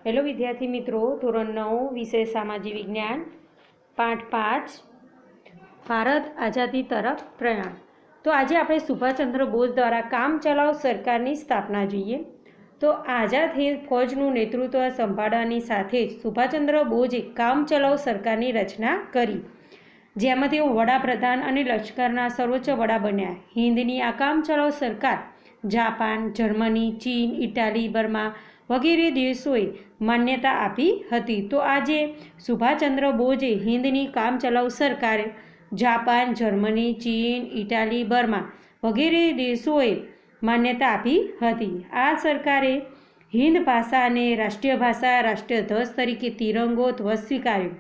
Hello વિદ્યાર્થી મિત્રો, ધોરણ 9 વિષય સામાજિક વિજ્ઞાન પાઠ 5 ભારત આઝાદી તરફ પ્રયાણ। તો આજે આપણે સુભાષચંદ્ર બોઝ દ્વારા કામચલાઉ સરકારની સ્થાપના જોઈએ। તો આઝાદ હિંદ ફૌજનું નેતૃત્વ સંભાળવાની સાથે જ સુભાષચંદ્ર બોઝે કામચલાઉ સરકારની રચના કરી, જેમાં તેઓ વડાપ્રધાન અને લશ્કરના સર્વોચ્ચ વડા બન્યા। હિંદની આ કામચલાઉ સરકાર જાપાન, જર્મની, ચીન, ઇટાલી, બર્મા વગેરે દેશોએ માન્યતા આપી હતી। તો આજે સુભાષચંદ્ર બોઝે હિંદની કામચલાઉ સરકારે જાપાન, જર્મની, ચીન, ઇટાલી, બર્મા વગેરે દેશોએ માન્યતા આપી હતી। આ સરકારે હિંદ ભાષાને રાષ્ટ્રીય ભાષા, રાષ્ટ્રીય ધ્વજ તરીકે તિરંગો ધ્વજ સ્વીકાર્યો।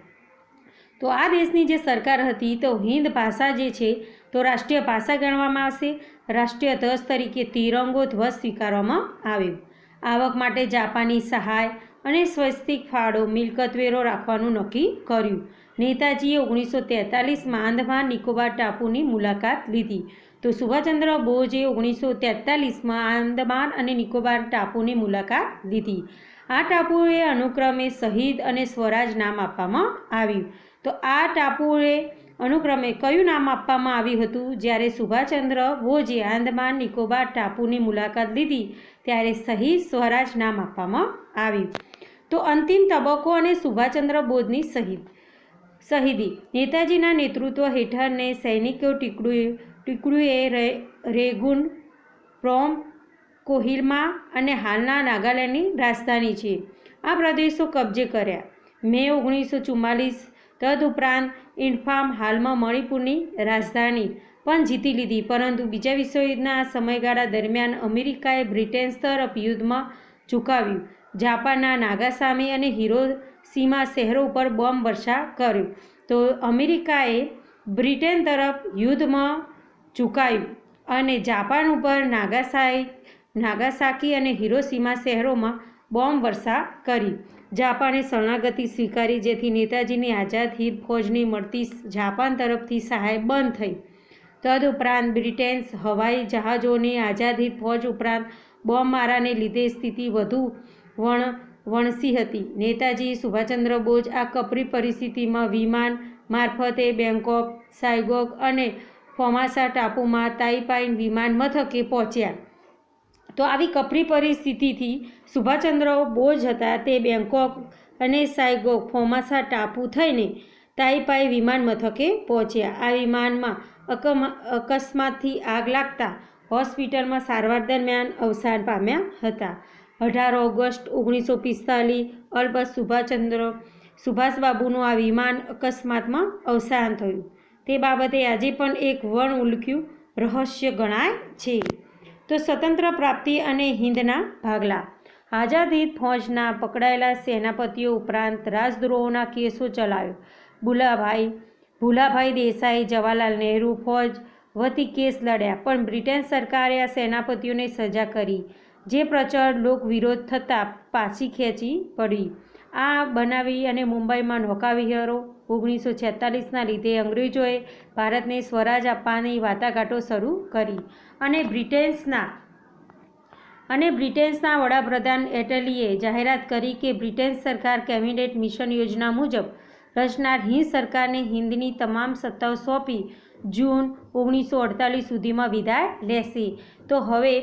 તો આ દેશની જે સરકાર હતી તો હિંદ ભાષા જે છે તો રાષ્ટ્રીય ભાષા ગણવામાં આવશે, રાષ્ટ્રીય ધ્વજ તરીકે તિરંગો ધ્વજ સ્વીકારવામાં આવ્યો। આવક માટે જાપાની સહાય અને સ્વૈચ્છિક ફાળો, મિલકત વેરો રાખવાનું નક્કી કર્યું। નેતાજીએ 1943માં આંદામાન નિકોબાર ટાપુની મુલાકાત લીધી। તો સુભાષચંદ્ર બોઝે 1943માં આંદામાન અને નિકોબાર ટાપુની મુલાકાત લીધી। આ ટાપુએ અનુક્રમે શહીદ અને સ્વરાજ નામ આપવામાં આવ્યું। તો આ ટાપુએ અનુક્રમે કયું નામ આપવામાં આવ્યું હતું? જ્યારે સુભાષચંદ્ર બોઝે આંદામાન નિકોબાર ટાપુની મુલાકાત લીધી ત્યારે શહીદ સ્વરાજ નામ આપવામાં આવ્યું। તો અંતિમ તબક્કો અને સુભાષચંદ્ર બોઝની શહીદી। નેતાજીના નેતૃત્વ હેઠળની સૈનિક ટુકડીઓએ રેગુન, પ્રોમ, કોહિમા અને હાલના નાગાલેન્ડની રાજધાની છે આ પ્રદેશો કબજે કર્યા। મે 1944 તદુપરાંત ઇમ્ફાલ, હાલમાં મણિપુરની રાજધાની પણ જીતી લીધી। પરંતુ બીજા વિશ્વયુદ્ધના આ સમયગાળા દરમિયાન અમેરિકાએ બ્રિટેન તરફ યુદ્ધમાં ઝુકાવ્યું, જાપાનના નાગાસાકી અને હિરોશીમા શહેરો ઉપર બોમ્બ વર્ષા કર્યો। તો અમેરિકાએ બ્રિટેન તરફ યુદ્ધમાં ઝુકાયું અને જાપાન ઉપર નાગાસાકી અને હિરોશીમા શહેરોમાં બોમ્બ વર્ષા કરી। જાપાને શરણાગતિ સ્વીકારી, જેથી નેતાજીની આઝાદ હિંદ ફૌજને મળતી જાપાન તરફથી સહાય બંધ થઈ। તદુપરાંત બ્રિટેન હવાઈ જહાજોની આઝાદ હિંદ ફૌજ ઉપરાંત બોમ્બમારાને લીધે સ્થિતિ વધુ વણસી હતી। નેતાજી સુભાષચંદ્ર બોઝ આ કપરી પરિસ્થિતિમાં વિમાન મારફતે બેંકોક, સાયગોગ અને ફોર્મોસા ટાપુમાં તાઇપાઈ વિમાન મથકે પહોંચ્યા। તો આવી કપરી પરિસ્થિતિથી સુભાષચંદ્ર બોઝ હતા તે બેંકોક અને સાયગોગ, ફોર્મોસા ટાપુ થઈને તાઇપાઈ વિમાન મથકે પહોંચ્યા। આ વિમાનમાં અકસ્માતથી આગ લાગતા હોસ્પિટલમાં સારવાર દરમિયાન અવસાન પામ્યા હતા। 18 ઓગસ્ટ 1945 અલ્બત્ત સુભાષબાબુનું આ વિમાન અકસ્માતમાં અવસાન થયું। તે બાબતે આજે પણ એક વણઉકેલું રહસ્ય ગણાય છે। તો સ્વતંત્ર પ્રાપ્તિ અને હિંદના ભાગલા। આઝાદ હિંદ ફૌજના પકડાયેલા સેનાપતિઓ ઉપરાંત રાજદ્રોહોના કેસો ચલાવ્યો। ભુલાભાઈ દેસાઈ, જવાહરલાલ નહેરુ ફૌજ વતી કેસ લડ્યા, પણ બ્રિટિશ સરકારે આ સેનાપતિઓને સજા કરી, જે પ્રચંડ લોકવિરોધ થતાં પાછી ખેંચી પડી। આ બનાવી અને મુંબઈમાં નૌકાવિહારો 1946ના લીધે અંગ્રેજોએ ભારતને સ્વરાજ આપવાની વાટાઘાટો શરૂ કરી અને બ્રિટેનના વડાપ્રધાન એટલીએ જાહેરાત કરી કે બ્રિટિશ સરકાર કેબિનેટ મિશન યોજના મુજબ રચનાર હિંદ સરકારને હિંદની તમામ સત્તાઓ સોંપી જૂન 1948 સુધીમાં વિદાય લેશે। તો હવે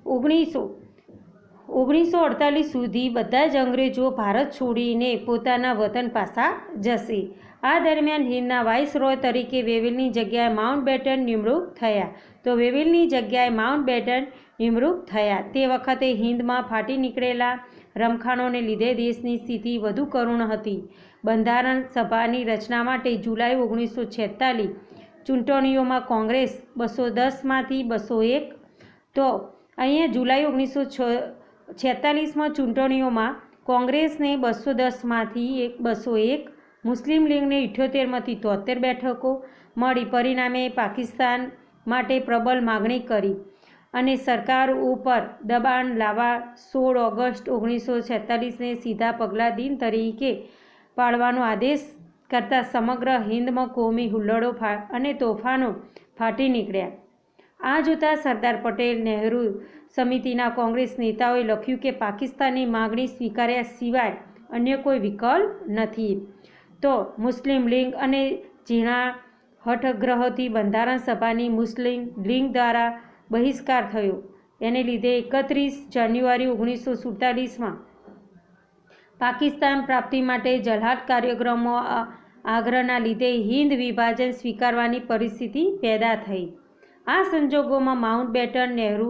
1948 સુધી બધા જ અંગ્રેજો ભારત છોડીને પોતાના વતન પાછા જશે। આ દરમિયાન હિંદના વાઇસરોય તરીકે વેવેલની જગ્યાએ માઉન્ટબેટન નિમણૂક થયા। તો વેવેલની જગ્યાએ માઉન્ટબેટન નિમણૂક થયા। તે વખતે હિંદમાં ફાટી નીકળેલા રમખાણોને લીધે દેશની સ્થિતિ વધુ કરુણ હતી। બંધારણ સભાની રચના માટે જુલાઈ 1946 ચૂંટણીઓમાં કોંગ્રેસ 210માંથી 201, તો અહીંયા જુલાઈ 1946માં ચૂંટણીઓમાં કોંગ્રેસને 210માંથી 201, મુસ્લિમ લીગને 78માંથી 73 બેઠકો મળી। પરિણામે પાકિસ્તાન માટે પ્રબળ માગણી કરી અને સરકાર ઉપર દબાણ લાવવા 16 ઓગસ્ટ 1946ને સીધા પગલાં દિન તરીકે પાળવાનો આદેશ કરતાં સમગ્ર હિંદમાં કોમી હુલ્લડો અને તોફાનો ફાટી નીકળ્યા। આ જોતાં સરદાર પટેલ, નહેરુ સમિતિના કોંગ્રેસ નેતાઓએ લખ્યું કે પાકિસ્તાનની માગણી સ્વીકાર્યા સિવાય અન્ય કોઈ વિકલ્પ નથી. તો મુસ્લિમ લીગ અને ઝીણા હઠગ્રહોથી બંધારણ સભાની મુસ્લિમ લીગ દ્વારા બહિષ્કાર થયો. એને લીધે 31 જાન્યુઆરી 1947માં પાકિસ્તાન પ્રાપ્તિ માટે જલહાદ કાર્યક્રમો આગ્રહના લીધે હિન્દ વિભાજન સ્વીકારવાની પરિસ્થિતિ પેદા થઈ. આ સંજોગોમાં માઉન્ટબેટન નહેરુ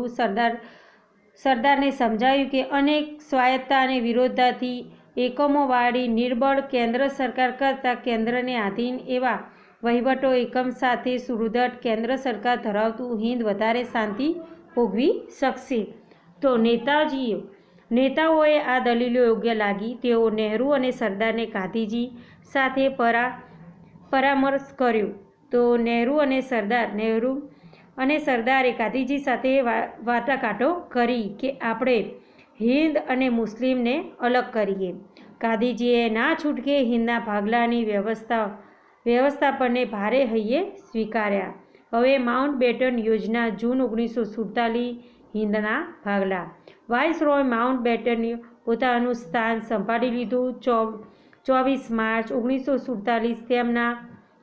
સરદારને સમજાયું કે અનેક સ્વાયત્તતા અને વિરોધાથી એકમોવાળી નિર્બળ કેન્દ્ર સરકાર કરતાં કેન્દ્રને આધીન એવા વહીવટો એકમ સાથે સુદૃઢ કેન્દ્ર સરકાર ધરાવતું હિન્દ વધારે શાંતિ ભોગવી શકશે. તો નેતાઓએ આ દલીલો યોગ્ય લાગી. તેઓ નહેરુ અને સરદારને ગાંધીજી સાથે પરામર્શ કર્યો. તો નહેરુ અને સરદારે ગાંધીજી સાથે વાટાઘાટો કરી કે આપણે હિન્દ અને મુસ્લિમને અલગ કરીએ. ગાંધીજીએ ના છૂટકે હિન્દના ભાગલાની વ્યવસ્થાપનને ભારે હૈયે સ્વીકાર્યા. હવે માઉન્ટબેટન યોજના જૂન 1947 હિન્દના ભાગલા. વાઇસરોય માઉન્ટબેટને પોતાનું સ્થાન સંભાળી લીધું. 24 માર્ચ 1947 તેમના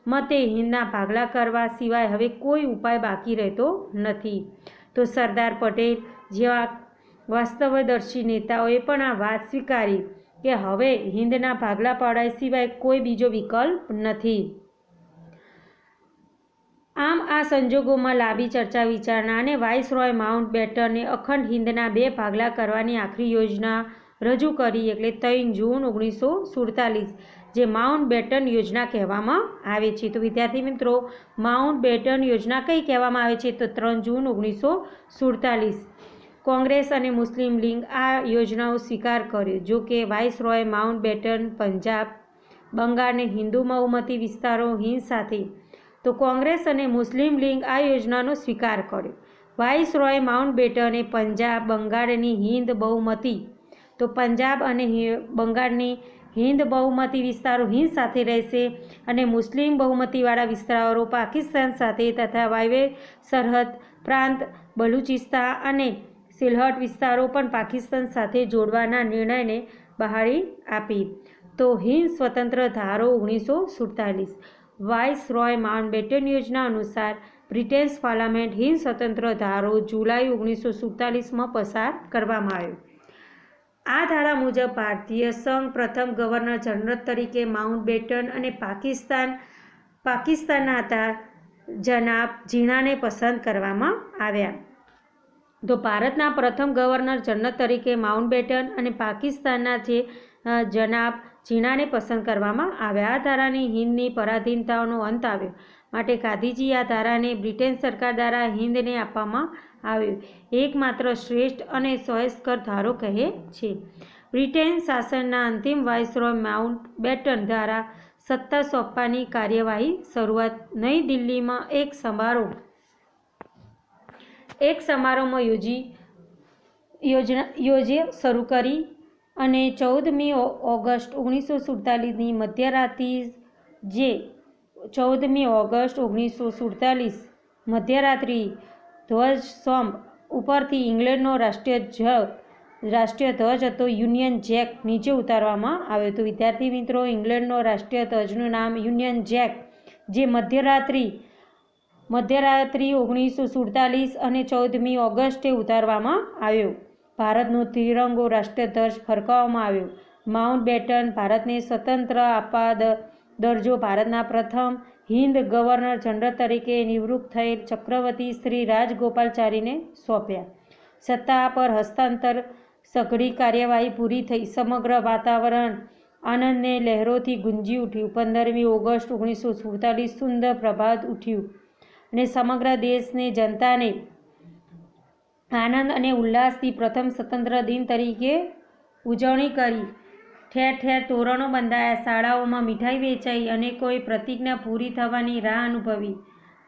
મતે હિન્દના ભાગલા કરવા સિવાય હવે કોઈ ઉપાય બાકી રહેતો નથી. તો સરદાર પટેલ જેવા વાસ્તવદર્શી નેતાઓએ પણ આ વાત સ્વીકારી કે હવે હિન્દના ભાગલા પાડવા સિવાય કોઈ બીજો વિકલ્પ નથી. આમ આ સંજોગોમાં લાંબી ચર્ચા વિચારણા અને વાઇસરોય માઉન્ટબેટને અખંડ હિન્દના 2 ભાગલા કરવાની આખરી યોજના રજૂ કરી. એટલે 3 જૂન 1947 જે માઉન્ટબેટન યોજના કહેવામાં આવે છે. તો વિદ્યાર્થી મિત્રો, માઉન્ટબેટન યોજના કઈ કહેવામાં આવે છે? તો 3 જૂન 1947. કોંગ્રેસ અને મુસ્લિમ લીગ આ યોજનાઓ સ્વીકાર કર્યો. જો કે વાઇસરોય માઉન્ટબેટન પંજાબ, બંગાળને હિન્દુ બહુમતી વિસ્તારો હિન્દ સાથે, તો કોંગ્રેસ અને મુસ્લિમ લીગ આ યોજનાનો સ્વીકાર કર્યો. વાઇસરોય માઉન્ટબેટને પંજાબ, બંગાળની હિન્દ બહુમતી, તો પંજાબ અને બંગાળની હિન્દ બહુમતી વિસ્તારો હિન્દ સાથે રહેશે અને મુસ્લિમ બહુમતીવાળા વિસ્તારો પાકિસ્તાન સાથે તથા વાયવ્ય સરહદ પ્રાંત બલુચિસ્તાન અને સિલહટ વિસ્તારો પણ પાકિસ્તાન સાથે જોડવાના નિર્ણયને બહાલી આપી. તો હિન્દ સ્વતંત્ર ધારો 1947. વાઇસરોય માઉન્ટબેટન યોજના અનુસાર બ્રિટિશ પાર્લામેન્ટ હિન્દ સ્વતંત્ર ધારો જુલાઈ 1947માં પસાર કરવામાં આવ્યો. આ ધારા મુજબ ભારતીય સંઘ પ્રથમ ગવર્નર જનરલ તરીકે માઉન્ટબેટન અને પાકિસ્તાનના હતા જનાબ ઝીણાને પસંદ કરવામાં આવ્યા. તો ભારતના પ્રથમ ગવર્નર જનરલ તરીકે માઉન્ટબેટન અને પાકિસ્તાનના છે જનાબ ઝીણાને પસંદ કરવામાં આવ્યા. આ ધારાની હિન્દની પરાધીનતાનો અંત આવ્યો માટે ગાંધીજી આ ધારાને બ્રિટિશ સરકાર દ્વારા હિન્દને આપવામાં આવ્યો. એકમાત્ર શ્રેષ્ઠ અને સોયસ્કર ધારો કહે છે. બ્રિટિશ શાસનના અંતિમ વાઇસરોય માઉન્ટબેટન દ્વારા સત્તા સોંપવાની કાર્યવાહી શરૂઆત નવી દિલ્હીમાં એક સમારોહમાં યોજી શરૂ કરી અને 14મી ઓગસ્ટ 1947ની મધ્યરાત્રિ ધ્વજસ્તંભ ઉપરથી ઇંગ્લેન્ડનો રાષ્ટ્રીય ધ્વજ હતો યુનિયન જેક નીચે ઉતારવામાં આવ્યો. તો વિદ્યાર્થી મિત્રો, ઇંગ્લેન્ડનો રાષ્ટ્રીય ધ્વજનું નામ યુનિયન જેક, જે મધ્યરાત્રિ 1947 અને 14મી ઓગસ્ટે ઉતારવામાં આવ્યો. ભારતનો ત્રિરંગો રાષ્ટ્રીય ધ્વજ ફરકાવવામાં આવ્યો. માઉન્ટબેટન ભારતને સ્વતંત્ર આપવા દરજ્જો ભારતના પ્રથમ હિન્દ ગવર્નર જનરલ તરીકે નિવૃત્ત થયેલ ચક્રવર્તી શ્રી રાજગોપાલાચારીને સોંપ્યા. સત્તા પર હસ્તાંતર સઘળી કાર્યવાહી પૂરી થઈ. સમગ્ર વાતાવરણ આનંદને લહેરોથી ગુંજી ઉઠ્યું. 15મી ઓગસ્ટ 1947 સુંદર પ્રભાત ઉઠ્યું અને સમગ્ર દેશની જનતાને આનંદ અને ઉલ્લાસથી પ્રથમ સ્વતંત્ર દિન તરીકે ઉજવણી કરી. ઠેર ઠેર તોરણો બંધાયા, શાળાઓમાં મીઠાઈ વેચાઈ, અનેકોએ પ્રતિજ્ઞા પૂરી થવાની રાહ અનુભવી.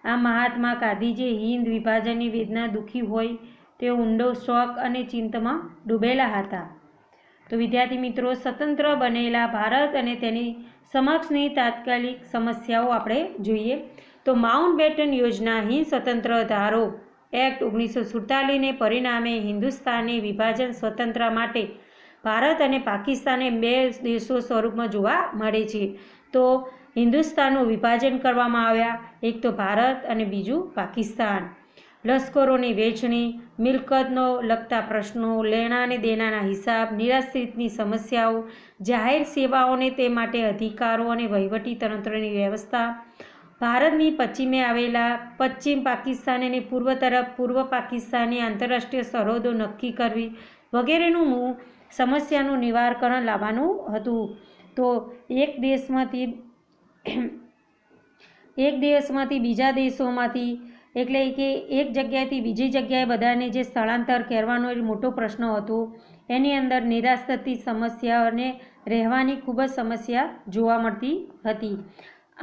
આ મહાત્મા ગાંધીજી હિન્દ વિભાજનની વેદના દુઃખી હોય તેઓ ઊંડો શોક અને ચિંતામાં ડૂબેલા હતા. તો વિદ્યાર્થી મિત્રો, સ્વતંત્ર બનેલા ભારત અને તેની સમક્ષની તાત્કાલિક સમસ્યાઓ આપણે જોઈએ. તો માઉન્ટબેટન યોજના હિન્દ સ્વતંત્ર ધારો એક્ટ 1947ને પરિણામે હિન્દુસ્તાનની વિભાજન સ્વતંત્ર માટે ભારત અને પાકિસ્તાન એમ બે દેશો સ્વરૂપમાં જોવા મળે છે. તો હિન્દુસ્તાનનું વિભાજન કરવામાં આવ્યા, એક તો ભારત અને બીજું પાકિસ્તાન. લશ્કરોની વહેંચણી, મિલકતનો લગતા પ્રશ્નો, લેણા અને દેનાના હિસાબ, નિરાશ્રિતની સમસ્યાઓ, જાહેર સેવાઓને તે માટે અધિકારો અને વહીવટી તંત્રની વ્યવસ્થા, ભારતની પશ્ચિમે આવેલા પશ્ચિમ પાકિસ્તાન અને પૂર્વ તરફ પૂર્વ પાકિસ્તાનની આંતરરાષ્ટ્રીય સરહદો નક્કી કરવી વગેરેનું સમસ્યાનું નિવારણ લાવવાનું હતું. તો એક દેશમાંથી બીજા દેશોમાંથી એટલે કે એક જગ્યાએથી બીજી જગ્યાએ બધાને જે સ્થળાંતર કરવાનો એ મોટો પ્રશ્ન હતો. એની અંદર નિરાશ થતી સમસ્યા અને રહેવાની ખૂબ જ સમસ્યા જોવા મળતી હતી.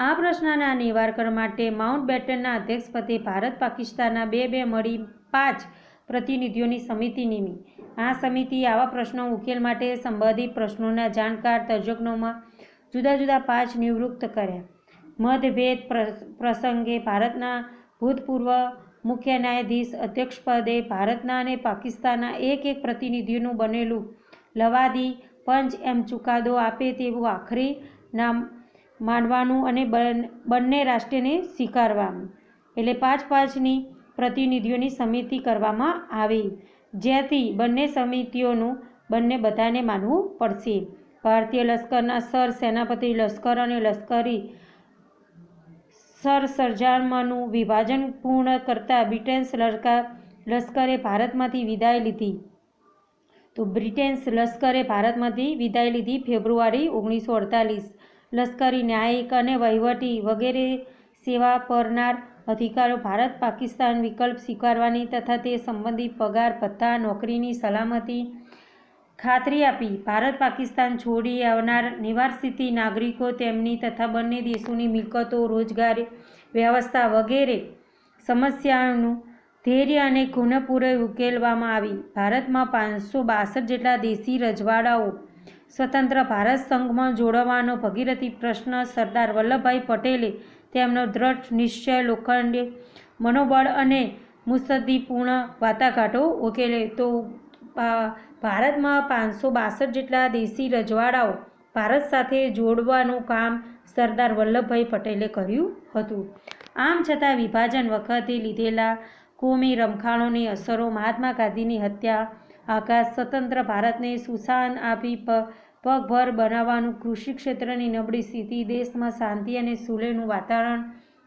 આ પ્રશ્નના નિવારણ માટે માઉન્ટબેટનના અધ્યક્ષપદે ભારત પાકિસ્તાનના બે મળી 5 પ્રતિનિધિઓની સમિતિ નિમી. આ સમિતિ આવા પ્રશ્નો ઉકેલ માટે સંબંધિત પ્રશ્નોના જાણકાર તજજ્ઞોમાં જુદા જુદા 5 નિવૃત્ત કર્યા. મતભેદ પ્રસંગે ભારતના ભૂતપૂર્વ મુખ્ય ન્યાયાધીશ અધ્યક્ષપદે ભારતના અને પાકિસ્તાનના એક પ્રતિનિધિનું બનેલું લવાદી પંચ એમ ચુકાદો આપે તેવું આખરી નામ માનવાનું અને બંને રાષ્ટ્રને સ્વીકારવાનું. એટલે 5-5ની પ્રતિનિધિઓની સમિતિ કરવામાં આવી, જ્યાંથી બંને સમિતિઓનું બધાને માનવું પડશે. ભારતીય લશ્કરના સર સેનાપતિ લશ્કર અને લશ્કરી સરસરંજામનું વિભાજન પૂર્ણ કરતા બ્રિટિશ લશ્કરે ભારતમાંથી વિદાય લીધી. તો બ્રિટિશ લશ્કરે ભારતમાંથી વિદાય લીધી ફેબ્રુઆરી 1948. લશ્કરી, ન્યાયિક અને વહીવટી વગેરે સેવા પરના અધિકારો ભારત પાકિસ્તાન વિકલ્પ સ્વીકારવાની તથા તે સંબંધી પગાર ભથ્થા, નોકરીની સલામતી ખાતરી આપી. ભારત પાકિસ્તાન છોડી આવનાર નિવાસિત નાગરિકો તેમની તથા બંને દેશોની મિલકતો, રોજગાર વ્યવસ્થા વગેરે સમસ્યાઓનું ધૈર્ય અને ખૂણેપૂર્વક ઉકેલવામાં આવી. ભારતમાં 562 જેટલા દેશી રજવાડાઓ સ્વતંત્ર ભારત સંઘમાં જોડવાનો ભગીરથ પ્રશ્ન સરદાર વલ્લભભાઈ પટેલે તેમનો દ્રઢ નિશ્ચય, લોખંડી મનોબળ અને મુત્સદ્દીપૂર્ણ વાટાઘાટો ઉકેલ્યો. તો ભારતમાં 562 જેટલા દેશી રજવાડાઓ ભારત સાથે જોડવાનું કામ સરદાર વલ્લભભાઈ પટેલે કર્યું હતું. આમ છતાં વિભાજન વખતે લીધેલા કોમી રમખાણોની અસરો, મહાત્મા ગાંધીની હત્યા, આઘાત, સ્વતંત્ર ભારતને સુશાસન આપી પગભર બનાવવાનું, કૃષિ ક્ષેત્રની નબળી સ્થિતિ, દેશમાં શાંતિ અને સુલેહનું વાતાવરણ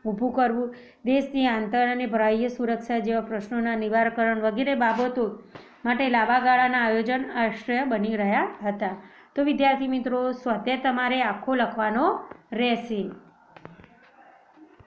ઊભું કરવું, દેશની આંતર અને બાહ્ય સુરક્ષા જેવા પ્રશ્નોના નિવારણ વગેરે બાબતો માટે લાંબા ગાળાના આયોજન આશ્રય બની રહ્યા હતા. તો વિદ્યાર્થી મિત્રો, સ્વાધ્યાય તમારે આખો લખવાનો રહેશે.